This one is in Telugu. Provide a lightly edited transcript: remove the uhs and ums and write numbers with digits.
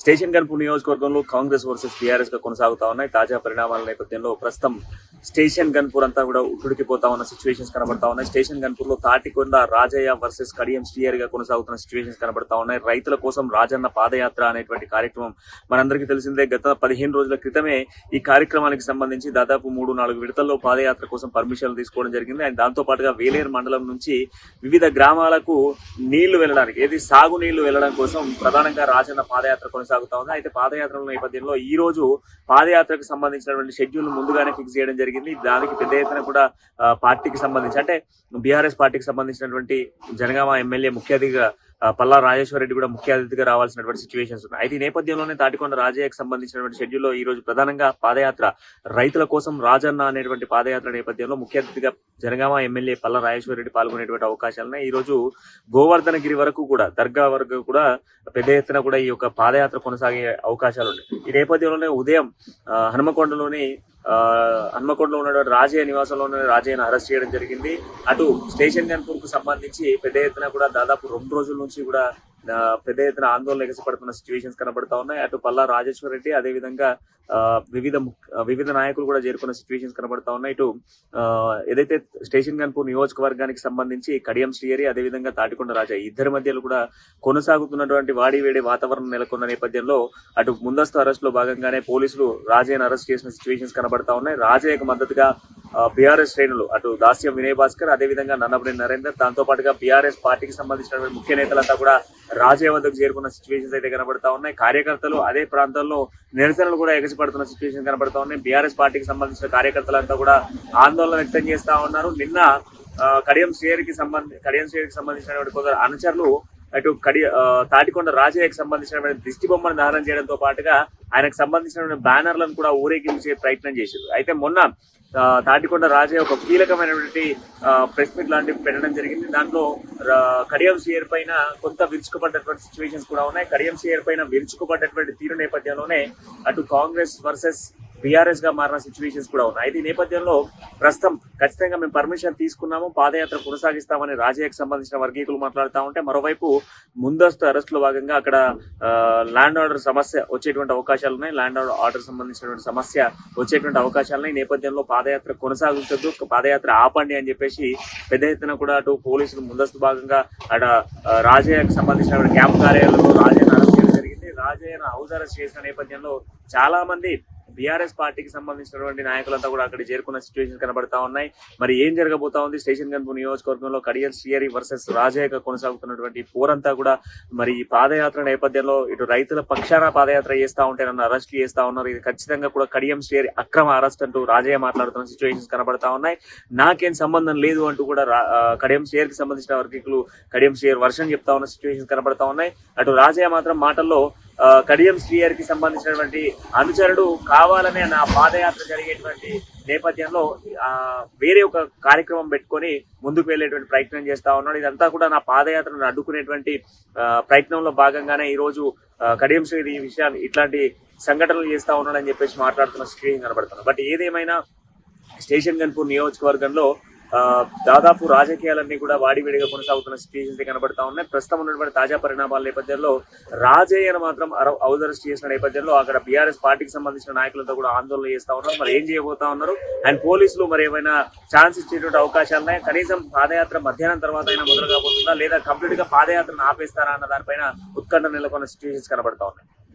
స్టేషన్ గన్పూర్ నియోజకవర్గంలో కాంగ్రెస్ వర్సెస్ టీఆర్ఎస్ గా కొనసాగుతా ఉన్నాయి. తాజా పరిణామాల నేపథ్యంలో ప్రస్తుతం స్టేషన్ గన్పూర్ అంతా కూడా ఉడికిపోతా ఉన్న సిచ్యువేషన్స్ కనబడతా ఉన్నాయి. స్టేషన్ గన్పూర్ లో తాటికొండ రాజయ్య వర్సెస్ కడియం శ్రీహరి గా కొనసాగుతున్న సిచ్యువేషన్స్ కనబడతా ఉన్నాయి. రైతుల కోసం రాజన్న పాదయాత్ర అనేటువంటి కార్యక్రమం మనందరికీ తెలిసిందే. గత 15 రోజుల క్రితమే ఈ కార్యక్రమానికి సంబంధించి దాదాపు 3-4 విడతల్లో పాదయాత్ర కోసం పర్మిషన్లు తీసుకోవడం జరిగింది. అండ్ దాంతో పాటుగా వేలేరు మండలం నుంచి వివిధ గ్రామాలకు నీళ్లు వెళ్ళడానికి, ఏది సాగు నీళ్లు వెళ్ళడం కోసం ప్రధానంగా రాజన్న పాదయాత్ర కొనసాగుతా ఉంది. అయితే పాదయాత్రల నేపథ్యంలో ఈ రోజు పాదయాత్రకు సంబంధించినటువంటి షెడ్యూల్ ముందుగానే ఫిక్స్ చేయడం జరిగింది. దానికి పెద్ద ఎత్తున కూడా పార్టీకి సంబంధించి, అంటే బీఆర్ఎస్ పార్టీకి సంబంధించినటువంటి జనగామ ఎమ్మెల్యే ముఖ్య అతిథిగా పల్లా రాజేశ్వర రెడ్డి కూడా ముఖ్య అతిథిగా రావాల్సినటువంటి సిచ్యువేషన్స్ ఉన్నాయి. అయితే ఈ నేపథ్యంలోనే తాటికొండ రాజయ్యకు సంబంధించినటువంటి షెడ్యూల్లో ఈ రోజు ప్రధానంగా పాదయాత్ర రైతుల కోసం రాజన్న అనేటువంటి పాదయాత్ర నేపథ్యంలో ముఖ్య అతిథిగా జనగామ ఎమ్మెల్యే పల్లా రాజేశ్వర రెడ్డి పాల్గొనేటువంటి అవకాశాలున్నాయి. ఈ రోజు గోవర్ధనగిరి వరకు కూడా, దర్గా వరకు కూడా పెద్ద ఎత్తున కూడా ఈ యొక్క పాదయాత్ర కొనసాగే అవకాశాలు ఉన్నాయి. ఈ నేపథ్యంలోనే ఉదయం హనుమకొండలో ఉన్నటువంటి రాజయ్య నివాసంలోనే రాజయ్యను అరెస్ట్ చేయడం జరిగింది. అటు స్టేషన్ గన్పూర్ కు సంబంధించి పెద్ద ఎత్తున కూడా దాదాపు 2 రోజుల నుంచి కూడా పెద్ద ఎత్తున ఆందోళన ఎగసిపడుతున్న సిచ్యువేషన్స్ కనబడతా ఉన్నాయి. అటు పల్లా రాజేశ్వర రెడ్డి, అదేవిధంగా వివిధ నాయకులు కూడా చేరుకున్న సిచ్యువేషన్స్ కనబడతా ఉన్నాయి. ఇటు ఏదైతే స్టేషన్ గన్పూర్ నియోజకవర్గానికి సంబంధించి కడియం శ్రీహరి, అదేవిధంగా తాటికొండ రాజయ్య ఇద్దరి మధ్యలో కూడా కొనసాగుతున్నటువంటి వాడివేడి వాతావరణం నెలకొన్న నేపథ్యంలో అటు ముందస్తు అరెస్ట్ లో భాగంగానే పోలీసులు రాజయ్యను అరెస్ట్ చేసిన సిచ్యువేషన్స్ కనబడతా ఉన్నాయి. రాజయ్యకు మద్దతుగా బీఆర్ఎస్ శ్రేణులు, అటు దాస్యం వినయ్ భాస్కర్, అదేవిధంగా నన్నపనేని నరేందర్, దాంతో పాటుగా బీఆర్ఎస్ పార్టీకి సంబంధించినటువంటి ముఖ్య నేతలంతా కూడా రాజయ్య వద్దకు చేరుకున్న సిచ్యువేషన్స్ అయితే కనబడతా ఉన్నాయి. కార్యకర్తలు అదే ప్రాంతంలో నిరసనలు కూడా ఎగసిపడుతున్న సిచ్యువేషన్ కనబడతా ఉన్నాయి. బీఆర్ఎస్ పార్టీకి సంబంధించిన కార్యకర్తలంతా కూడా ఆందోళన వ్యక్తం చేస్తా ఉన్నారు. నిన్న కడియం శ్రీహరికి సంబంధించినటువంటి కొందరు అనుచరులు అటు తాటికొండ రాజయ్యకు సంబంధించినటువంటి దిష్టి బొమ్మను దహనం చేయడంతో పాటుగా ఆయనకు సంబంధించినటువంటి బ్యానర్లను కూడా ఊరేగించే ప్రయత్నం చేశారు. అయితే మొన్న తాటికొండ రాజయ్య ఒక కీలకమైనటువంటి ప్రెస్ మీట్ లాంటివి పెట్టడం జరిగింది. దాంట్లో కడియం శ్రీహరి పైన కొంత విరుచుకుపడ్డటువంటి సిచ్యువేషన్స్ కూడా ఉన్నాయి. కడియం శ్రీహరి పైన విరుచుకుపడ్డటువంటి తీరు నేపథ్యంలోనే అటు కాంగ్రెస్ వర్సెస్ బీఆర్ఎస్ గా మారిన సిచ్యువేషన్స్ కూడా ఉన్నాయి. అయితే ఈ నేపథ్యంలో ప్రస్తుతం ఖచ్చితంగా మేము పర్మిషన్ తీసుకున్నాము, పాదయాత్ర కొనసాగిస్తామని రాజయ్యకు సంబంధించిన వర్గీకులు మాట్లాడుతూ ఉంటే, మరోవైపు ముందస్తు అరెస్ట్ లో భాగంగా అక్కడ ల్యాండ్ ఆర్డర్ సమస్య వచ్చేటువంటి అవకాశాలు ఉన్నాయి. ల్యాండ్ ఆర్డర్ సంబంధించినటువంటి సమస్య వచ్చేటువంటి అవకాశాలున్నాయి. ఈ నేపథ్యంలో పాదయాత్ర కొనసాగించద్దు, పాదయాత్ర ఆపండి అని చెప్పేసి పెద్ద ఎత్తున కూడా అటు పోలీసులు ముందస్తు భాగంగా అక్కడ రాజయ్యకు సంబంధించిన క్యాంప్ కార్యాలయంలో రాజయ్యను అరెస్ట్ చేయడం జరిగింది. రాజయ్యను హౌస్ అరెస్ట్ చేసిన నేపథ్యంలో చాలా మంది బీఆర్ఎస్ పార్టీకి సంబంధించినటువంటి నాయకులంతా కూడా అక్కడ చేరుకున్న సిచ్యువేషన్ కనబడతా ఉన్నాయి. మరి ఏం జరగబోతా ఉంది స్టేషన్ గన్పూర్ నియోజకవర్గంలో కడియం శ్రీహరి వర్సెస్ రాజయ్యగా కొనసాగుతున్నటువంటి పోరంతా కూడా మరి ఈ పాదయాత్ర నేపథ్యంలో ఇటు రైతుల పక్షాన పాదయాత్ర చేస్తా ఉంటే నన్ను అరెస్ట్ చేస్తా ఉన్నారు, ఇది ఖచ్చితంగా కూడా కడియం శ్రీహరి అక్రమ అరెస్ట్ అంటూ రాజయ్య మాట్లాడుతున్న సిచ్యువేషన్స్ కనబడతా ఉన్నాయి. నాకేం సంబంధం లేదు అంటూ కూడా కడియం శ్రీహరికి సంబంధించిన వర్గీకులు కడియం శ్రీహరి వర్షన్ చెప్తా ఉన్న సిచ్యువేషన్స్ కనబడతా ఉన్నాయి. అటు రాజయ్య మాత్రం మాటల్లో కడియం శ్రీహరికి సంబంధించినటువంటి అనుచరుడు కావాలనే నా పాదయాత్ర జరిగేటువంటి నేపథ్యంలో వేరే ఒక కార్యక్రమం పెట్టుకొని ముందుకు వెళ్లేటువంటి ప్రయత్నం చేస్తా ఉన్నాడు. ఇదంతా కూడా నా పాదయాత్రను అడ్డుకునేటువంటి ప్రయత్నంలో భాగంగానే ఈ రోజు కడియం శ్రీహరి ఈ విషయాన్ని ఇట్లాంటి సంఘటనలు చేస్తా ఉన్నాడని చెప్పేసి మాట్లాడుతున్న సిచ్యువేషన్ కనబడుతుంది. బట్ ఏదేమైనా స్టేషన్ గన్పూర్ నియోజకవర్గంలో దాదాపు రాజకీయాలన్నీ కూడా వాడివేడిగా కొనసాగుతున్న సిచ్యువేషన్స్ కనబడతా ఉన్నాయి. ప్రస్తుతం ఉన్నటువంటి తాజా పరిణామాల నేపథ్యంలో రాజయ్యను మాత్రం హౌస్ అరెస్ట్ చేసిన నేపథ్యంలో అక్కడ బీఆర్ఎస్ పార్టీకి సంబంధించిన నాయకులతో కూడా ఆందోళన చేస్తా ఉన్నారు. మరి ఏం చేయబోతా ఉన్నారు అండ్ పోలీసులు మరి ఏమైనా ఛాన్స్ ఇచ్చేటువంటి అవకాశాలు ఉన్నాయి, కనీసం పాదయాత్ర మధ్యాహ్నం తర్వాత అయినా మొదలు కాబోతుందా లేదా కంప్లీట్ గా పాదయాత్రను ఆపేస్తారా అన్న దానిపైన ఉత్కంఠ నెలకొన్న సిచ్యువేషన్స్ కనబడతా ఉన్నాయి.